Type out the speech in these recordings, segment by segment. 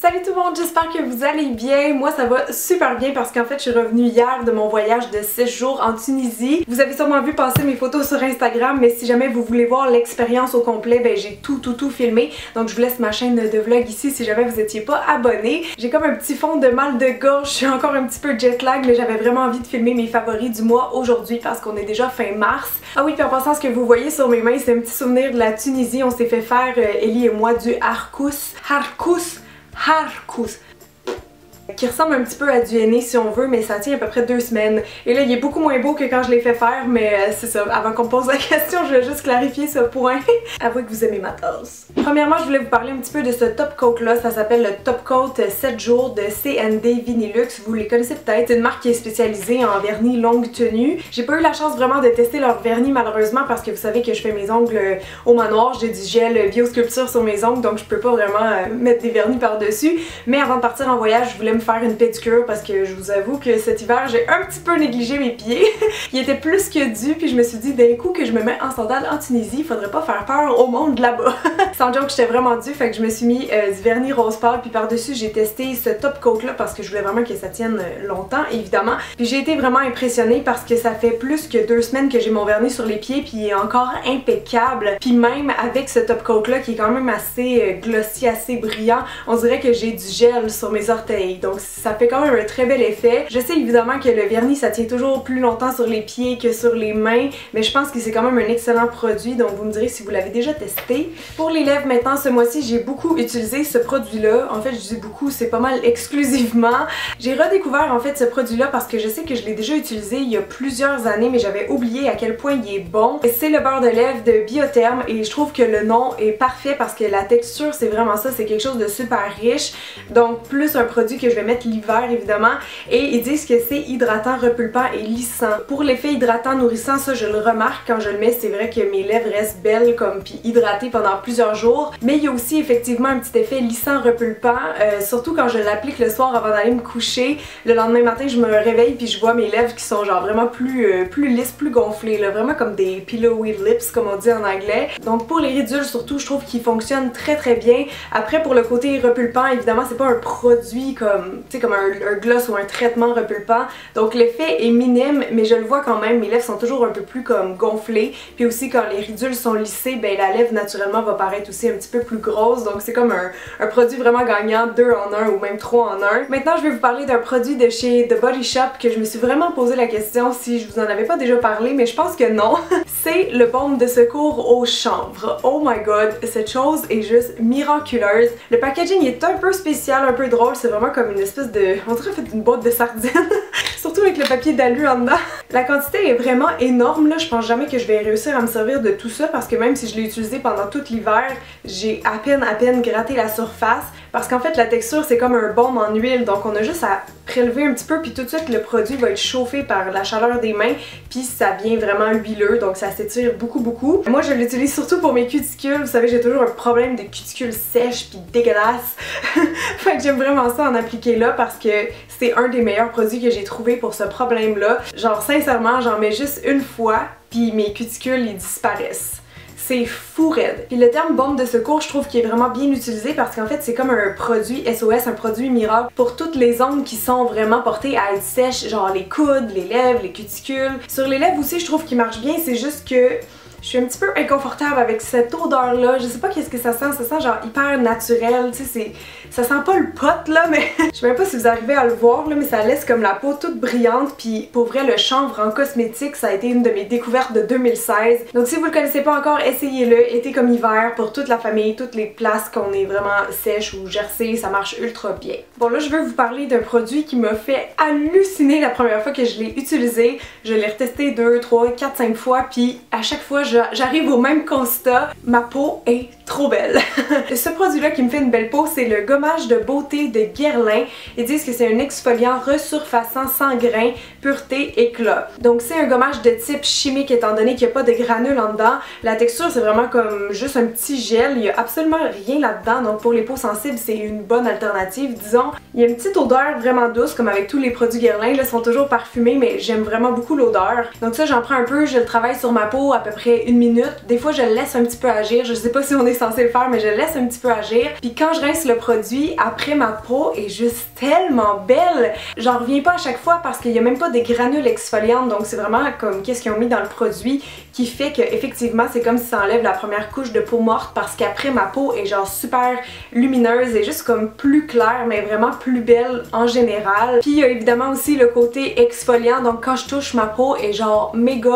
Salut tout le monde, j'espère que vous allez bien. Moi ça va super bien parce qu'en fait je suis revenue hier de mon voyage de 6 jours en Tunisie. Vous avez sûrement vu passer mes photos sur Instagram, mais si jamais vous voulez voir l'expérience au complet, ben j'ai tout filmé. Donc je vous laisse ma chaîne de vlog ici si jamais vous n'étiez pas abonné. J'ai comme un petit fond de mal de gorge, je suis encore un petit peu jet lag, mais j'avais vraiment envie de filmer mes favoris du mois aujourd'hui parce qu'on est déjà fin mars. Ah oui, puis en passant, ce que vous voyez sur mes mains, c'est un petit souvenir de la Tunisie. On s'est fait faire, Ellie et moi, du harkous, qui ressemble un petit peu à du henné si on veut, mais ça tient à peu près 2 semaines. Et là il est beaucoup moins beau que quand je l'ai fait faire, mais c'est ça, avant qu'on me pose la question, je vais juste clarifier ce point. Avouez que vous aimez ma tasse. Premièrement, je voulais vous parler un petit peu de ce top coat là, ça s'appelle le top coat 7 jours de C&D Vinilux. Vous les connaissez peut-être, c'est une marque qui est spécialisée en vernis longue tenue. J'ai pas eu la chance vraiment de tester leur vernis malheureusement parce que vous savez que je fais mes ongles au manoir, j'ai du gel biosculpture sur mes ongles, donc je peux pas vraiment mettre des vernis par-dessus. Mais avant de partir en voyage, je voulais me faire une pédicure parce que je vous avoue que cet hiver j'ai un petit peu négligé mes pieds. Il était plus que dû, puis je me suis dit d'un coup que je me mets en sandales en Tunisie, il faudrait pas faire peur au monde là-bas. Sans joke, j'étais vraiment due, fait que je me suis mis du vernis rose pâle, puis par-dessus j'ai testé ce top coat là parce que je voulais vraiment que ça tienne longtemps évidemment. Puis j'ai été vraiment impressionnée parce que ça fait plus que 2 semaines que j'ai mon vernis sur les pieds, puis il est encore impeccable. Puis même avec ce top coat là qui est quand même assez glossy, assez brillant, on dirait que j'ai du gel sur mes orteils. Donc ça fait quand même un très bel effet. Je sais évidemment que le vernis ça tient toujours plus longtemps sur les pieds que sur les mains, mais je pense que c'est quand même un excellent produit, donc vous me direz si vous l'avez déjà testé. Pour les lèvres maintenant, ce mois-ci j'ai beaucoup utilisé ce produit là. En fait je dis beaucoup, c'est pas mal exclusivement. J'ai redécouvert en fait ce produit là parce que je sais que je l'ai déjà utilisé il y a plusieurs années, mais j'avais oublié à quel point il est bon. C'est le beurre de lèvres de Biotherm et je trouve que le nom est parfait parce que la texture c'est vraiment ça, c'est quelque chose de super riche, donc plus un produit que je vais mettre l'hiver évidemment, et ils disent que c'est hydratant, repulpant et lissant. Pour l'effet hydratant nourrissant, ça je le remarque quand je le mets, c'est vrai que mes lèvres restent belles comme puis hydratées pendant plusieurs jours, mais il y a aussi effectivement un petit effet lissant, repulpant, surtout quand je l'applique le soir avant d'aller me coucher. Le lendemain matin je me réveille puis je vois mes lèvres qui sont genre vraiment plus lisses, plus gonflées, là, vraiment comme des pillowy lips comme on dit en anglais. Donc pour les ridules surtout, je trouve qu'il fonctionne très bien. Après pour le côté repulpant, évidemment c'est pas un produit comme, tu sais, comme un gloss ou un traitement repulpant, donc l'effet est minime, mais je le vois quand même, mes lèvres sont toujours un peu plus comme gonflées, puis aussi quand les ridules sont lissées, ben la lèvre naturellement va paraître aussi un petit peu plus grosse, donc c'est comme un produit vraiment gagnant, 2 en 1 ou même 3 en 1. Maintenant je vais vous parler d'un produit de chez The Body Shop que je me suis vraiment posé la question si je vous en avais pas déjà parlé, mais je pense que non. C'est le baume de secours au chanvre. Oh my god, cette chose est juste miraculeuse. Le packaging est un peu spécial, un peu drôle, c'est vraiment comme une espèce de... on dirait fait une boîte de sardines. Surtout avec le papier d'alu en dedans. La quantité est vraiment énorme là, je pense jamais que je vais réussir à me servir de tout ça parce que même si je l'ai utilisé pendant tout l'hiver, j'ai à peine gratté la surface parce qu'en fait la texture c'est comme un baume en huile, donc on a juste à prélever un petit peu puis tout de suite le produit va être chauffé par la chaleur des mains puis ça vient vraiment huileux, donc ça s'étire beaucoup. Moi je l'utilise surtout pour mes cuticules, vous savez j'ai toujours un problème de cuticules sèches puis dégueulasses. Fait que j'aime vraiment ça en appliquer là parce que c'est un des meilleurs produits que j'ai trouvé pour ce problème là. Genre sincèrement j'en mets juste une fois puis mes cuticules ils disparaissent. C'est fou raide. Puis le terme baume de secours, je trouve qu'il est vraiment bien utilisé parce qu'en fait c'est comme un produit SOS, un produit miracle pour toutes les zones qui sont vraiment portées à être sèches, genre les coudes, les lèvres, les cuticules. Sur les lèvres aussi je trouve qu'il marche bien, c'est juste que je suis un petit peu inconfortable avec cette odeur là, je sais pas qu'est-ce que ça sent genre hyper naturel, tu sais, ça sent pas le pot là, mais je sais même pas si vous arrivez à le voir là, mais ça laisse comme la peau toute brillante, puis pour vrai le chanvre en cosmétique ça a été une de mes découvertes de 2016, donc si vous le connaissez pas encore, essayez-le, été comme hiver, pour toute la famille, toutes les places qu'on est vraiment sèche ou gercée, ça marche ultra bien. Bon là je veux vous parler d'un produit qui m'a fait halluciner la première fois que je l'ai utilisé, je l'ai retesté 2, 3, 4, 5 fois, puis à chaque fois j'arrive au même constat, ma peau est trop belle. Ce produit-là qui me fait une belle peau, c'est le gommage de beauté de Guerlain. Ils disent que c'est un exfoliant resurfaçant sans grains, pureté, éclat. Donc c'est un gommage de type chimique étant donné qu'il n'y a pas de granules en dedans. La texture c'est vraiment comme juste un petit gel, il n'y a absolument rien là-dedans, donc pour les peaux sensibles c'est une bonne alternative disons. Il y a une petite odeur vraiment douce comme avec tous les produits Guerlain, là sont toujours parfumés mais j'aime vraiment beaucoup l'odeur. Donc ça j'en prends un peu, je le travaille sur ma peau à peu près 1 minute. Des fois je le laisse un petit peu agir, je sais pas si on est censé le faire mais je le laisse un petit peu agir. Puis quand je rince le produit, produit après ma peau est juste tellement belle. J'en reviens pas à chaque fois parce qu'il y a même pas des granules exfoliantes, donc c'est vraiment comme qu'est-ce qu'ils ont mis dans le produit qui fait que effectivement c'est comme si ça enlève la première couche de peau morte, parce qu'après ma peau est genre super lumineuse et juste comme plus claire, mais vraiment plus belle en général. Puis il y a évidemment aussi le côté exfoliant, donc quand je touche ma peau est genre méga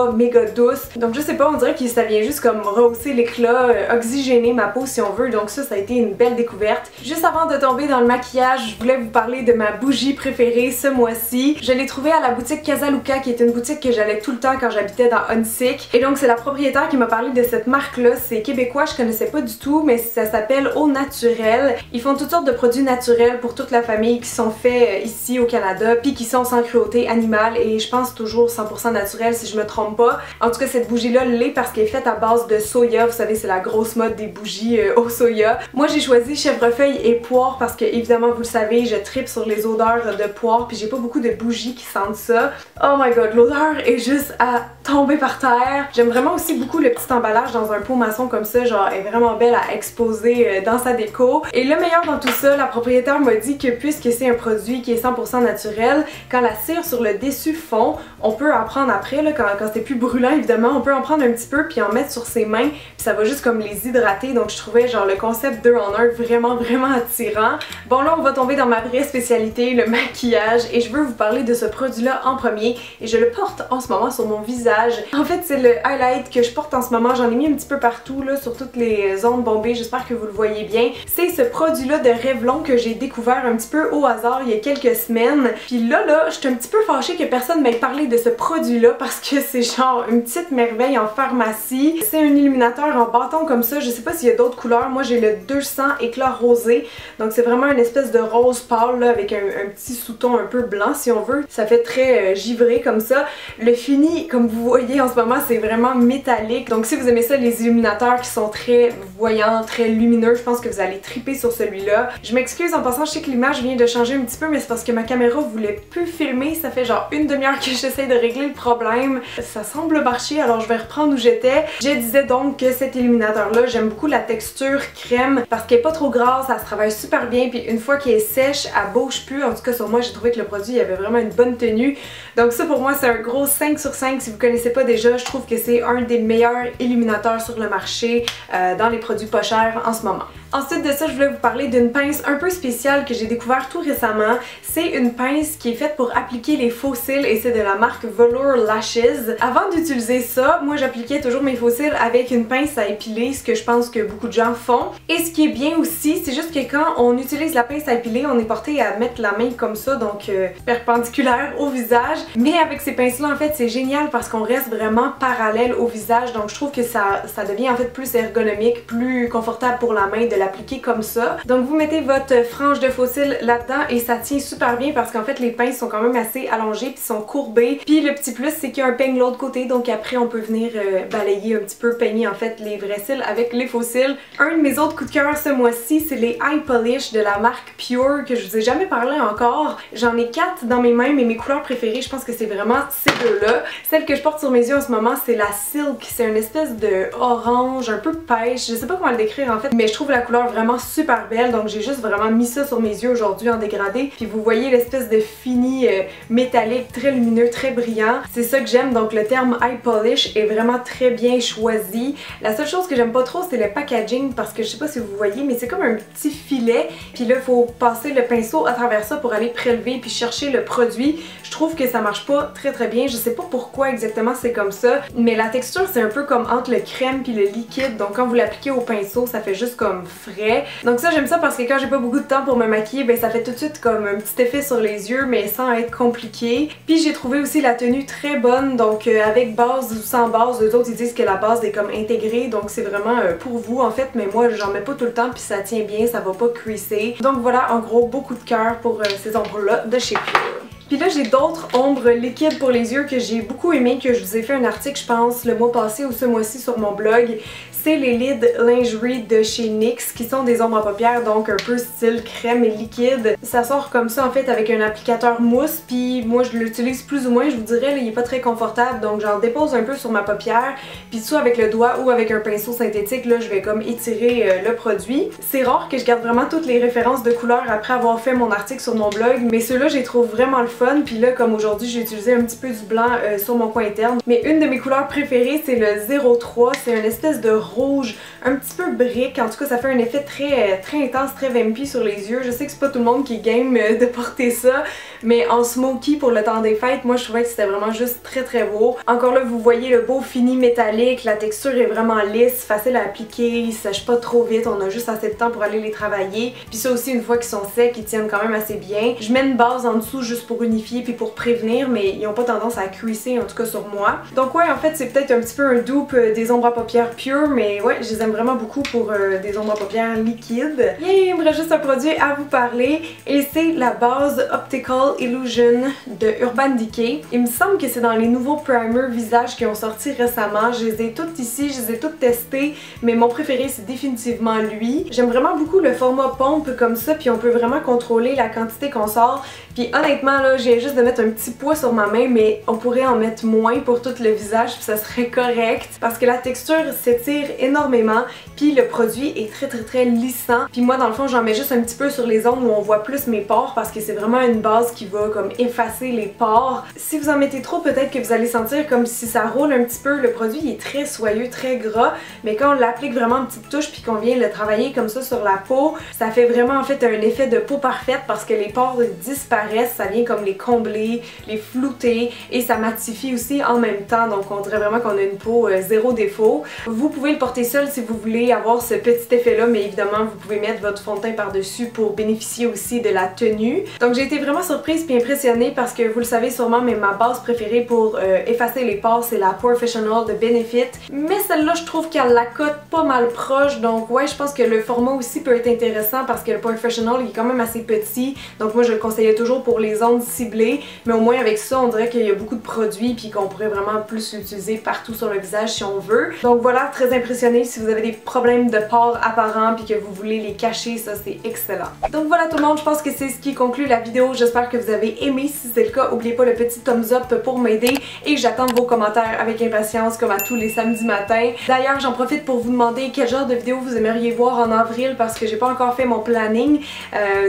douce. Donc je sais pas, on dirait que ça vient juste comme rehausser l'éclat, oxygéner ma peau si on veut, donc ça a été une belle découverte. Juste avant de tomber dans le maquillage, je voulais vous parler de ma bougie préférée ce mois-ci. Je l'ai trouvée à la boutique Casa Luca, qui est une boutique que j'allais tout le temps quand j'habitais dans Huntsic. Et donc c'est la propriétaire qui m'a parlé de cette marque-là. C'est québécois, je connaissais pas du tout, mais ça s'appelle Au Naturel. Ils font toutes sortes de produits naturels pour toute la famille qui sont faits ici au Canada, puis qui sont sans cruauté animale et je pense toujours 100% naturel si je me trompe pas. En tout cas, cette bougie-là l'est parce qu'elle est faite à base de soya. Vous savez, c'est la grosse mode des bougies au soya. Moi, j'ai choisi chèvrefeuille et poire parce que, évidemment, vous le savez, je tripe sur les odeurs de poire, puis j'ai pas beaucoup de bougies qui sentent ça. Oh my god, l'odeur est juste à tomber par terre. J'aime vraiment aussi beaucoup le petit emballage dans un pot maçon comme ça, genre elle est vraiment belle à exposer dans sa déco. Et le meilleur dans tout ça, la propriétaire m'a dit que puisque c'est un produit qui est 100% naturel, quand la cire sur le dessus fond, on peut en prendre après, là, quand c'est plus brûlant évidemment, on peut en prendre un petit peu puis en mettre sur ses mains, puis ça va juste comme les hydrater. Donc je trouvais genre le concept 2 en 1 vraiment attirant. Bon là on va tomber dans ma vraie spécialité, le maquillage, et je veux vous parler de ce produit là en premier et je le porte en ce moment sur mon visage. En fait c'est le highlight que je porte en ce moment, j'en ai mis un petit peu partout là sur toutes les zones bombées, j'espère que vous le voyez bien. C'est ce produit là de Revlon que j'ai découvert un petit peu au hasard il y a quelques semaines. Puis là je suis un petit peu fâchée que personne m'ait parlé de ce produit là parce que c'est genre une petite merveille en pharmacie. C'est un illuminateur en bâton comme ça, je sais pas s'il y a d'autres couleurs, moi j'ai le 200 éclat rosé, donc c'est vraiment une espèce de rose pâle là, avec un petit sous-ton un peu blanc si on veut. Ça fait très givré comme ça. Le fini, comme vous voyez en ce moment, c'est vraiment métallique, donc si vous aimez ça, les illuminateurs qui sont très voyants, très lumineux, je pense que vous allez triper sur celui-là. Je m'excuse en passant, je sais que l'image vient de changer un petit peu, mais c'est parce que ma caméra voulait plus filmer, ça fait genre une demi-heure que j'essaie de régler le problème. Ça semble marcher, alors je vais reprendre où j'étais. Je disais donc que cet illuminateur-là, j'aime beaucoup la texture crème parce qu'elle est pas trop grasse, ça se travaille super bien, puis une fois qu'elle est sèche, elle bouge plus. En tout cas sur moi, j'ai trouvé que le produit avait vraiment une bonne tenue. Donc ça pour moi, c'est un gros 5 sur 5. Si vous connaissez pas déjà, je trouve que c'est un des meilleurs illuminateurs sur le marché dans les produits pas chers en ce moment. Ensuite de ça, je voulais vous parler d'une pince un peu spéciale que j'ai découvert tout récemment. C'est une pince qui est faite pour appliquer les faux cils et c'est de la marque Velour Lashes. Avant d'utiliser ça, moi j'appliquais toujours mes faux cils avec une pince à épiler, ce que je pense que beaucoup de gens font. Et ce qui est bien aussi, c'est juste que quand on utilise la pince à épiler, on est porté à mettre la main comme ça, donc perpendiculaire au visage. Mais avec ces pinces-là, en fait, c'est génial parce qu'on reste vraiment parallèle au visage, donc je trouve que ça devient en fait plus ergonomique, plus confortable pour la main de l'appliquer comme ça. Donc vous mettez votre frange de faux cils là-dedans et ça tient super bien parce qu'en fait les pinces sont quand même assez allongées puis sont courbées. Puis le petit plus c'est qu'il y a un peigne de l'autre côté, donc après on peut venir balayer un petit peu, peigner en fait les vrais cils avec les faux cils. Un de mes autres coups de cœur ce mois-ci, c'est les Eye Polish de la marque Pure que je vous ai jamais parlé encore. J'en ai 4 dans mes mains, mais mes couleurs préférées, je pense que c'est vraiment ces deux-là. Celle que je porte sur mes yeux en ce moment, c'est la Silk. C'est une espèce de orange, un peu pêche, je sais pas comment le décrire en fait, mais je trouve la couleur vraiment super belle, donc j'ai juste vraiment mis ça sur mes yeux aujourd'hui en dégradé. Puis vous voyez l'espèce de fini métallique, très lumineux, très brillant. C'est ça que j'aime, donc le terme Eye Polish est vraiment très bien choisi. La seule chose que j'aime pas trop, c'est le packaging parce que je sais pas si vous voyez, mais c'est comme un petit filet. Puis là, il faut passer le pinceau à travers ça pour aller prélever puis chercher le produit. Je trouve que ça marche pas très bien. Je sais pas pourquoi exactement c'est comme ça, mais la texture c'est un peu comme entre le crème puis le liquide, donc quand vous l'appliquez au pinceau, ça fait juste comme frais. Donc ça j'aime ça parce que quand j'ai pas beaucoup de temps pour me maquiller, ben ça fait tout de suite comme un petit effet sur les yeux mais sans être compliqué. Puis j'ai trouvé aussi la tenue très bonne, donc avec base ou sans base, eux autres ils disent que la base est comme intégrée, donc c'est vraiment pour vous en fait, mais moi j'en mets pas tout le temps puis ça tient bien, ça va pas creaser. Donc voilà, en gros beaucoup de cœur pour ces ombres là de chez Pure. Puis là j'ai d'autres ombres liquides pour les yeux que j'ai beaucoup aimé, que je vous ai fait un article je pense le mois passé ou ce mois-ci sur mon blog. c'est les lids lingerie de chez NYX qui sont des ombres à paupières, donc un peu style crème et liquide. Ça sort comme ça en fait avec un applicateur mousse, puis moi je l'utilise plus ou moins, je vous dirais, là, il est pas très confortable, donc j'en dépose un peu sur ma paupière, puis soit avec le doigt ou avec un pinceau synthétique, là je vais comme étirer le produit. C'est rare que je garde vraiment toutes les références de couleurs après avoir fait mon article sur mon blog, mais ceux-là je les trouve vraiment le fun, puis là comme aujourd'hui j'ai utilisé un petit peu du blanc sur mon coin interne. Mais une de mes couleurs préférées c'est le 03, c'est une espèce de rouge un petit peu brique, en tout cas ça fait un effet très intense, très vampy sur les yeux. Je sais que c'est pas tout le monde qui est game de porter ça, mais en smoky pour le temps des fêtes, moi je trouvais que c'était vraiment juste très beau. Encore là vous voyez le beau fini métallique, la texture est vraiment lisse, facile à appliquer, ils sèchent pas trop vite, on a juste assez de temps pour aller les travailler. Puis ça aussi une fois qu'ils sont secs, ils tiennent quand même assez bien. Je mets une base en dessous juste pour unifier puis pour prévenir, mais ils ont pas tendance à cuisser en tout cas sur moi. Donc ouais, en fait c'est peut-être un petit peu un dupe des ombres à paupières pure, mais ouais, je les aime vraiment beaucoup pour des ombres à paupières liquides. Et il me reste juste un produit à vous parler et c'est la base Optical Illusion de Urban Decay. Il me semble que c'est dans les nouveaux primers visage qui ont sorti récemment. Je les ai toutes ici, je les ai toutes testées, mais mon préféré c'est définitivement lui. J'aime vraiment beaucoup le format pompe comme ça, puis on peut vraiment contrôler la quantité qu'on sort. Puis honnêtement là, j'ai juste de mettre un petit poids sur ma main, mais on pourrait en mettre moins pour tout le visage, puis ça serait correct parce que la texture s'étire énormément, puis le produit est très lissant. Puis moi dans le fond j'en mets juste un petit peu sur les zones où on voit plus mes pores parce que c'est vraiment une base qui va comme effacer les pores. Si vous en mettez trop, peut-être que vous allez sentir comme si ça roule un petit peu. Le produit est très soyeux, très gras, mais quand on l'applique vraiment en petite touche puis qu'on vient le travailler comme ça sur la peau, ça fait vraiment en fait un effet de peau parfaite parce que les pores disparaissent, ça vient comme les combler, les flouter et ça matifie aussi en même temps, donc on dirait vraiment qu'on a une peau zéro défaut. Vous pouvez le porter seul si vous voulez avoir ce petit effet là, mais évidemment vous pouvez mettre votre fond de teint par-dessus pour bénéficier aussi de la tenue. Donc j'ai été vraiment surprise puis impressionnée parce que vous le savez sûrement, mais ma base préférée pour effacer les pores c'est la Porefessional de Benefit, mais celle-là je trouve qu'elle la cote pas mal proche, donc ouais je pense que le format aussi peut être intéressant parce que le Porefessional il est quand même assez petit, donc moi je le conseillais toujours pour les zones ciblées, mais au moins avec ça on dirait qu'il y a beaucoup de produits puis qu'on pourrait vraiment plus l'utiliser partout sur le visage si on veut. Donc voilà, très impressionnée. Si vous avez des problèmes de pores apparents puis que vous voulez les cacher, ça c'est excellent. Donc voilà tout le monde, je pense que c'est ce qui conclut la vidéo. J'espère que vous avez aimé. Si c'est le cas, n'oubliez pas le petit thumbs up pour m'aider et j'attends vos commentaires avec impatience comme à tous les samedis matins. D'ailleurs j'en profite pour vous demander quel genre de vidéo vous aimeriez voir en avril parce que j'ai pas encore fait mon planning,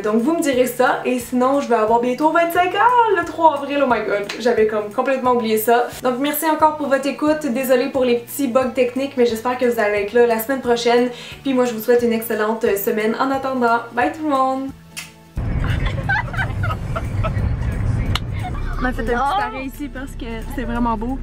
donc vous me direz ça. Et sinon je vais avoir bientôt 25 ans le 3 avril, oh my god, j'avais comme complètement oublié ça. Donc merci encore pour votre écoute, désolée pour les petits bugs techniques, mais j'espère que vous allez être là la semaine prochaine. Puis moi je vous souhaite une excellente semaine en attendant. Bye tout le monde! On a fait un petit arrêt ici parce que c'est vraiment beau.